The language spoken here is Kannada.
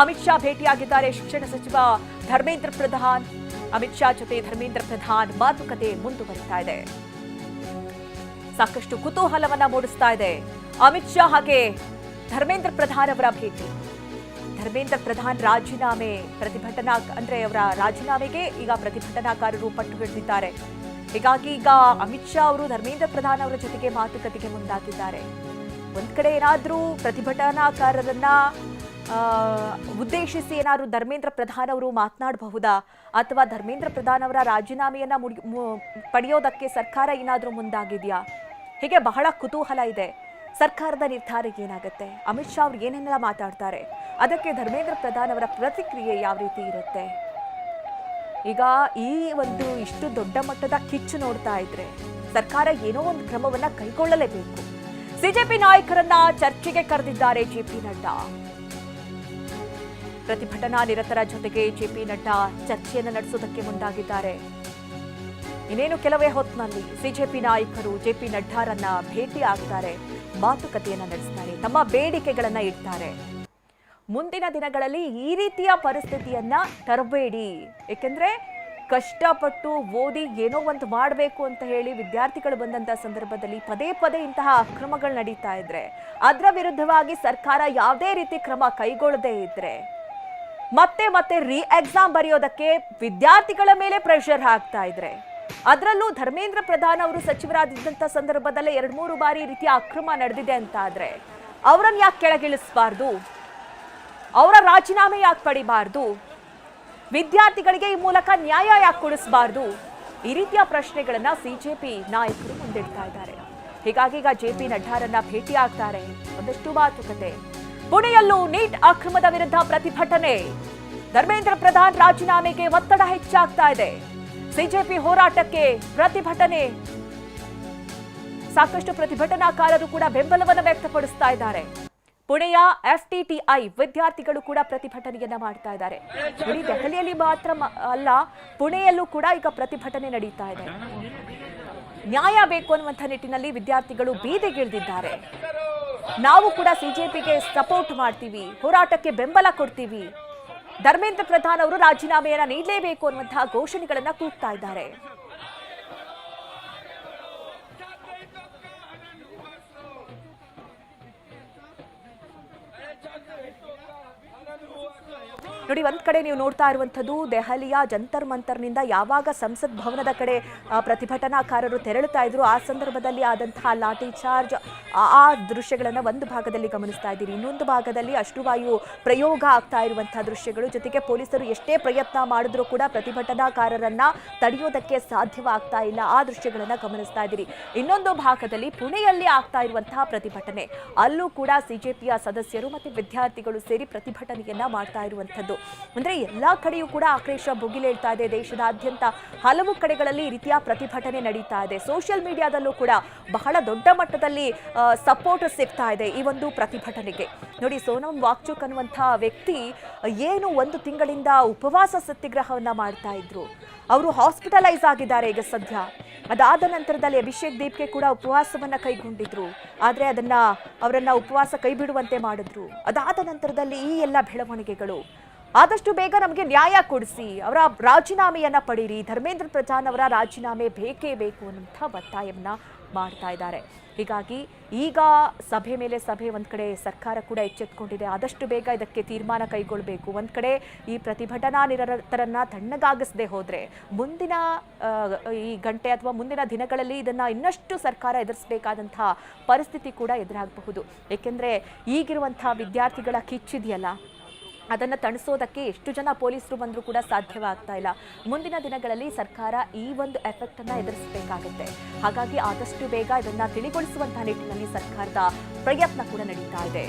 ಅಮಿತ್ ಶಾ ಭೇಟಿಯಾಗಿದ್ದಾರೆ ಶಿಕ್ಷಣ ಸಚಿವ ಧರ್ಮೇಂದ್ರ ಪ್ರಧಾನ್. ಅಮಿತ್ ಶಾ ಜೊತೆ ಧರ್ಮೇಂದ್ರ ಪ್ರಧಾನ್ ಮಾತುಕತೆ ಮುಂದುವರಿತಾ ಇದೆ. ಸಾಕಷ್ಟು ಕುತೂಹಲವನ್ನ ಮೂಡಿಸ್ತಾ ಇದೆ ಅಮಿತ್ ಶಾ ಹಾಗೆ ಧರ್ಮೇಂದ್ರ ಪ್ರಧಾನ್ ಅವರ ಭೇಟಿ. ಧರ್ಮೇಂದ್ರ ಪ್ರಧಾನ್ ರಾಜೀನಾಮೆ ಅವರ ರಾಜೀನಾಮೆಗೆ ಈಗ ಪ್ರತಿಭಟನಾಕಾರರು ಪಟ್ಟು ಹಿಡಿದಿದ್ದಾರೆ. ಹೀಗಾಗಿ ಈಗ ಅಮಿತ್ ಶಾ ಅವರು ಧರ್ಮೇಂದ್ರ ಪ್ರಧಾನ್ ಅವರ ಜೊತೆಗೆ ಮಾತುಕತೆಗೆ ಮುಂದಾಗಿದ್ದಾರೆ. ಒಂದ್ ಕಡೆ ಏನಾದ್ರೂ ಪ್ರತಿಭಟನಾಕಾರರನ್ನ ಉದ್ದೇಶಿಸಿ ಏನಾದ್ರು ಧರ್ಮೇಂದ್ರ ಪ್ರಧಾನ್ ಅವರು ಮಾತನಾಡಬಹುದಾ, ಅಥವಾ ಧರ್ಮೇಂದ್ರ ಪ್ರಧಾನ್ ಅವರ ರಾಜೀನಾಮೆಯನ್ನ ಪಡೆಯೋದಕ್ಕೆ ಸರ್ಕಾರ ಏನಾದ್ರೂ ಮುಂದಾಗಿದೆಯಾ? ಹೀಗೆ ಬಹಳ ಕುತೂಹಲ ಇದೆ. ಸರ್ಕಾರದ ನಿರ್ಧಾರ ಏನಾಗುತ್ತೆ, ಅಮಿತ್ ಶಾ ಅವರು ಏನೆಲ್ಲ ಮಾತಾಡ್ತಾರೆ, ಅದಕ್ಕೆ ಧರ್ಮೇಂದ್ರ ಪ್ರಧಾನ್ ಅವರ ಪ್ರತಿಕ್ರಿಯೆ ಯಾವ ರೀತಿ ಇರುತ್ತೆ? ಈಗ ಈ ಒಂದು ಇಷ್ಟು ದೊಡ್ಡ ಮಟ್ಟದ ಕಿಚ್ಚು ನೋಡ್ತಾ ಇದ್ರೆ ಸರ್ಕಾರ ಏನೋ ಒಂದು ಕ್ರಮವನ್ನ ಕೈಗೊಳ್ಳಲೇಬೇಕು. ಸಿಜೆಪಿ ನಾಯಕರನ್ನ ಚರ್ಚೆಗೆ ಕರೆದಿದ್ದಾರೆ ಜೆಪಿ ನಡ್ಡಾ. ಪ್ರತಿಭಟನಾ ನಿರತರ ಜೊತೆಗೆ ಜೆಪಿ ನಡ್ಡಾ ಚರ್ಚೆಯನ್ನು ನಡೆಸುವುದಕ್ಕೆ ಮುಂದಾಗಿದ್ದಾರೆ. ಇನ್ನೇನು ಕೆಲವೇ ಹೊತ್ತಿನಲ್ಲಿ ಸಿಜೆಪಿ ನಾಯಕರು ಜೆಪಿ ನಡ್ಡಾರನ್ನ ಭೇಟಿ ಆಗ್ತಾರೆ, ಮಾತುಕತೆಯನ್ನ ನಡೆಸ್ತಾರೆ, ತಮ್ಮ ಬೇಡಿಕೆಗಳನ್ನ ಇಡ್ತಾರೆ. ಮುಂದಿನ ದಿನಗಳಲ್ಲಿ ಈ ರೀತಿಯ ಪರಿಸ್ಥಿತಿಯನ್ನ ತರಬೇಡಿ, ಏಕೆಂದ್ರೆ ಕಷ್ಟಪಟ್ಟು ಓದಿ ಏನೋ ಒಂದು ಮಾಡಬೇಕು ಅಂತ ಹೇಳಿ ವಿದ್ಯಾರ್ಥಿಗಳು ಬಂದಂತ ಸಂದರ್ಭದಲ್ಲಿ ಪದೇ ಪದೇ ಇಂತಹ ಅಕ್ರಮಗಳು ನಡೀತಾ ಇದ್ರೆ, ಅದರ ವಿರುದ್ಧವಾಗಿ ಸರ್ಕಾರ ಯಾವುದೇ ರೀತಿ ಕ್ರಮ ಕೈಗೊಳ್ಳದೇ ಇದ್ರೆ ಮತ್ತೆ ರೀ ಎಕ್ಸಾಮ್ ಬರೆಯೋದಕ್ಕೆ ವಿದ್ಯಾರ್ಥಿಗಳ ಮೇಲೆ ಪ್ರೆಷರ್ ಹಾಕ್ತಾ ಇದ್ರೆ, ಅದರಲ್ಲೂ ಧರ್ಮೇಂದ್ರ ಪ್ರಧಾನ್ ಅವರು ಸಚಿವರಾಗಿದ್ದಂತ ಸಂದರ್ಭದಲ್ಲೇ 2-3 ಬಾರಿ ಈ ರೀತಿಯ ಅಕ್ರಮ ನಡೆದಿದೆ ಅಂತ ಆದ್ರೆ ಅವರನ್ನು ಯಾಕೆ ಕೆಳಗಿಳಿಸಬಾರ್ದು? ಅವರ ರಾಜೀನಾಮೆ ಯಾಕೆ ಪಡಿಬಾರ್ದು? ವಿದ್ಯಾರ್ಥಿಗಳಿಗೆ ಈ ಮೂಲಕ ನ್ಯಾಯ ಯಾಕೆ ಕೊಡಿಸಬಾರ್ದು? ಈ ರೀತಿಯ ಪ್ರಶ್ನೆಗಳನ್ನ ಸಿಜೆಪಿ ನಾಯಕರು ಮುಂದಿಡ್ತಾ ಇದ್ದಾರೆ. ಹೀಗಾಗಿ ಈಗ ಜೆಪಿ ನಡ್ಡಾರನ್ನ ಭೇಟಿ ಆಗ್ತಾರೆ, ಒಂದಷ್ಟು ಮಾತುಕತೆ. ಪುಣೆಯಲ್ಲೂ ನೀಟ್ ಅಕ್ರಮದ ವಿರುದ್ಧ ಪ್ರತಿಭಟನೆ. ಧರ್ಮೇಂದ್ರ ಪ್ರಧಾನ್ ರಾಜೀನಾಮೆಗೆ ಒತ್ತಡ ಹೆಚ್ಚಾಗ್ತಾ ಇದೆ. ಸಿಜೆಪಿ ಹೋರಾಟಕ್ಕೆ ಪ್ರತಿಭಟನೆ. ಸಾಕಷ್ಟು ಪ್ರತಿಭಟನಾಕಾರರು ಕೂಡ ಬೆಂಬಲವನ್ನು ವ್ಯಕ್ತಪಡಿಸ್ತಾ ಇದ್ದಾರೆ. ಪುಣೆಯ ಎಫ್ಟಿಟಿಐ ವಿದ್ಯಾರ್ಥಿಗಳು ಕೂಡ ಪ್ರತಿಭಟನೆಯನ್ನ ಮಾಡ್ತಾ ಇದ್ದಾರೆ. ಇಡೀ ದೆಹಲಿಯಲ್ಲಿ ಮಾತ್ರ ಅಲ್ಲ, ಪುಣೆಯಲ್ಲೂ ಕೂಡ ಈಗ ಪ್ರತಿಭಟನೆ ನಡೀತಾ ಇದೆ. ನ್ಯಾಯ ಬೇಕು ಅನ್ನುವಂಥ ನಿಟ್ಟಿನಲ್ಲಿ ವಿದ್ಯಾರ್ಥಿಗಳು ಬೀದಿಗಿಳಿದಿದ್ದಾರೆ. ನಾವು ಕೂಡ ಸಿಜೆಪಿಗೆ ಸಪೋರ್ಟ್ ಮಾಡ್ತೀವಿ, ಹೋರಾಟಕ್ಕೆ ಬೆಂಬಲ ಕೊಡ್ತೀವಿ, ಧರ್ಮೇಂದ್ರ ಪ್ರಧಾನ್ ಅವರು ರಾಜೀನಾಮೆಯನ್ನ ನೀಡಲೇಬೇಕು ಅನ್ನುವಂತಹ ಘೋಷಣೆಗಳನ್ನ ಕೂಗ್ತಾ ಇದ್ದಾರೆ. ನೋಡಿ, ಒಂದ್ ಕಡೆ ನೀವು ನೋಡ್ತಾ ಇರುವಂತದ್ದು ದೆಹಲಿಯ ಜಂತರ್ ಮಂತರ್ನಿಂದ ಯಾವಾಗ ಸಂಸತ್ ಭವನದ ಕಡೆ ಪ್ರತಿಭಟನಾಕಾರರು ತೆರಳುತ್ತಾ ಇದ್ರು ಆ ಸಂದರ್ಭದಲ್ಲಿ ಆದಂತಹ ಲಾಠಿ ಚಾರ್ಜ್ ಆ ದೃಶ್ಯಗಳನ್ನ ಒಂದು ಭಾಗದಲ್ಲಿ ಗಮನಿಸ್ತಾ ಇದ್ದೀರಿ. ಇನ್ನೊಂದು ಭಾಗದಲ್ಲಿ ಅಶ್ರುವಾಯು ಪ್ರಯೋಗ ಆಗ್ತಾ ಇರುವಂತಹ ದೃಶ್ಯಗಳು, ಜೊತೆಗೆ ಪೊಲೀಸರು ಎಷ್ಟೇ ಪ್ರಯತ್ನ ಮಾಡಿದ್ರೂ ಕೂಡ ಪ್ರತಿಭಟನಾಕಾರರನ್ನ ತಡೆಯೋದಕ್ಕೆ ಸಾಧ್ಯವಾಗ್ತಾ ಇಲ್ಲ, ಆ ದೃಶ್ಯಗಳನ್ನ ಗಮನಿಸ್ತಾ ಇದ್ದೀರಿ. ಇನ್ನೊಂದು ಭಾಗದಲ್ಲಿ ಪುಣೆಯಲ್ಲಿ ಆಗ್ತಾ ಇರುವಂತಹ ಪ್ರತಿಭಟನೆ, ಅಲ್ಲೂ ಕೂಡ ಸಿಜೆಪಿಯ ಸದಸ್ಯರು ಮತ್ತು ವಿದ್ಯಾರ್ಥಿಗಳು ಸೇರಿ ಪ್ರತಿಭಟನೆಯನ್ನ ಮಾಡ್ತಾ ಇರುವಂತದ್ದು. ಅಂದ್ರೆ ಎಲ್ಲಾ ಕಡೆಯೂ ಕೂಡ ಆಕ್ರೋಶ ಭುಗಿಲೇಳ್ತಾ ಇದೆ. ದೇಶದಾದ್ಯಂತ ಹಲವು ಕಡೆಗಳಲ್ಲಿ ಈ ರೀತಿಯ ಪ್ರತಿಭಟನೆ ನಡೀತಾ ಇದೆ. ಸೋಷಿಯಲ್ ಮೀಡಿಯಾದಲ್ಲೂ ಕೂಡ ಬಹಳ ದೊಡ್ಡ ಮಟ್ಟದಲ್ಲಿ ಸಪೋರ್ಟ್ ಸಿಗ್ತಾ ಇದೆ ಈ ಒಂದು ಪ್ರತಿಭಟನೆಗೆ. ನೋಡಿ, ಸೋನಂ ವಾಂಗ್ಚುಕ್ ಅನ್ನುವಂತಹ ವ್ಯಕ್ತಿ ಏನು 1 ತಿಂಗಳಿಂದ ಉಪವಾಸ ಸತ್ಯಾಗ್ರಹವನ್ನ ಮಾಡ್ತಾ ಇದ್ರು. ಅವರು ಹಾಸ್ಪಿಟಲೈಸ್ ಆಗಿದ್ದಾರೆ ಈಗ ಸದ್ಯ. ಅದಾದ ನಂತರದಲ್ಲಿ ಅಭಿಷೇಕ್ ದೀಪ್ಗೆ ಕೂಡ ಉಪವಾಸವನ್ನ ಕೈಗೊಂಡಿದ್ರು, ಆದ್ರೆ ಅವರನ್ನ ಉಪವಾಸ ಕೈ ಬಿಡುವಂತೆ ಮಾಡಿದ್ರು. ಅದಾದ ನಂತರದಲ್ಲಿ ಈ ಎಲ್ಲ ಬೆಳವಣಿಗೆಗಳು, ಆದಷ್ಟು ಬೇಗ ನಮಗೆ ನ್ಯಾಯ ಕೊಡಿಸಿ, ಅವರ ರಾಜೀನಾಮೆಯನ್ನ ಪಡೀರಿ, ಧರ್ಮೇಂದ್ರ ಪ್ರಧಾನ್ ಅವರ ರಾಜೀನಾಮೆ ಬೇಕೇ ಬೇಕು ಅನ್ನುವಂಥ ಒತ್ತಾಯವನ್ನ ಮಾಡ್ತಾ ಇದ್ದಾರೆ. ಹೀಗಾಗಿ ಈಗ ಸಭೆ ಮೇಲೆ ಸಭೆ, ಒಂದ್ ಕಡೆ ಸರ್ಕಾರ ಕೂಡ ಎಚ್ಚೆತ್ತುಕೊಂಡಿದೆ, ಆದಷ್ಟು ಬೇಗ ಇದಕ್ಕೆ ತೀರ್ಮಾನ ಕೈಗೊಳ್ಳಬೇಕು. ಒಂದ್ ಕಡೆ ಈ ಪ್ರತಿಭಟನಾ ನಿರತರನ್ನ ತಣ್ಣಗಾಗಿಸದೆ ಹೋದ್ರೆ ಮುಂದಿನ ಈ ಗಂಟೆ ಅಥವಾ ಮುಂದಿನ ದಿನಗಳಲ್ಲಿ ಇದನ್ನ ಇನ್ನಷ್ಟು ಸರ್ಕಾರ ಎದುರಿಸಬೇಕಾದಂತಹ ಪರಿಸ್ಥಿತಿ ಕೂಡ ಎದುರಾಗಬಹುದು. ಏಕೆಂದ್ರೆ ಈಗಿರುವಂತಹ ವಿದ್ಯಾರ್ಥಿಗಳ ಕಿಚ್ಚಿದೆಯಲ್ಲ, ಅದನ್ನು ತಣಿಸೋದಕ್ಕೆ ಎಷ್ಟು ಜನ ಪೊಲೀಸರು ಬಂದರೂ ಕೂಡ ಸಾಧ್ಯವಾಗ್ತಾ ಇಲ್ಲ. ಮುಂದಿನ ದಿನಗಳಲ್ಲಿ ಸರ್ಕಾರ ಈ ಒಂದು ಎಫೆಕ್ಟ್ ಅನ್ನ ಎದುರಿಸಬೇಕಾಗುತ್ತೆ. ಹಾಗಾಗಿ ಆದಷ್ಟು ಬೇಗ ಇದನ್ನ ತಿಳಿಗೊಳಿಸುವಂತಹ ನಿಟ್ಟಿನಲ್ಲಿ ಸರ್ಕಾರದ ಪ್ರಯತ್ನ ಕೂಡ ನಡೀತಾ ಇದೆ.